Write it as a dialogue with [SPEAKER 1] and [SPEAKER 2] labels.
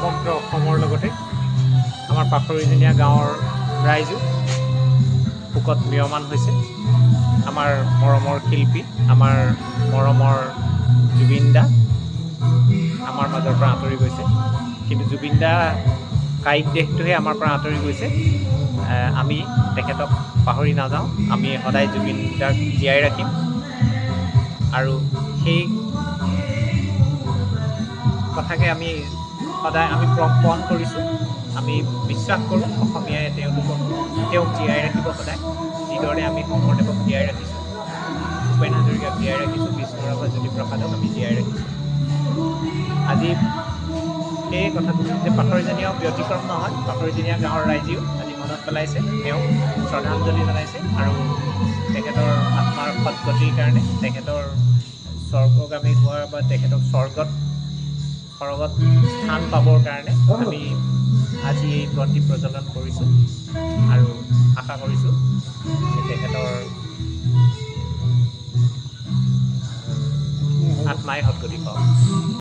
[SPEAKER 1] সমগ্ৰ অসমৰ লগতে আমাৰ পাখৰিজনীয়া গাঁৱৰ ৰাইজো শোকত ম্ৰিয়মান হৈছে। আমাৰ মৰমৰ শিল্পী, আমাৰ মৰমৰ জুবিন দা আমাৰ মাজৰ পৰা আঁতৰি গৈছে। কিন্তু জুবিন দা কায়িক দেহটোহে আমাৰ পৰা আঁতৰি গৈছে। আমি তেখেতক পাহৰি নাযাওঁ। আমি সদায় জুবিন দাক জীয়াই ৰাখিম আৰু সেই কথাকে আমি সদায় প্ৰণ কৰিছোঁ। আমি বিশ্বাস কৰোঁ অসমীয়াই তেওঁক জীয়াই ৰাখিব সদায়, যিদৰে আমি শংকৰদেৱক জীয়াই ৰাখিছোঁ, ভূপেন হাজৰিকাক জীয়াই ৰাখিছোঁ, বিষ্ণুৰাভা জ্যোতিপ্ৰসাদক আমি জীয়াই ৰাখিছোঁ। আজি সেই কথাটো যে পাখৰিজনীয়াও ব্যতিক্ৰম নহয়, পাখৰিজনীয়া গাঁৱৰ ৰাইজেও আজি মনত পেলাইছে, তেওঁক শ্ৰদ্ধাঞ্জলি জনাইছে আৰু তেখেতৰ আত্মাৰ সদ্গতিৰ কাৰণে, তেখেতৰ স্বৰ্গগামী হোৱাৰ বা তেখেতক সৰগত স্থান পাবৰ কাৰণে আমি আজি এই বন্তি প্ৰজ্বলন কৰিছোঁ আৰু আশা কৰিছোঁ যে তেখেতৰ আত্মাই সদ্গতি পাওক।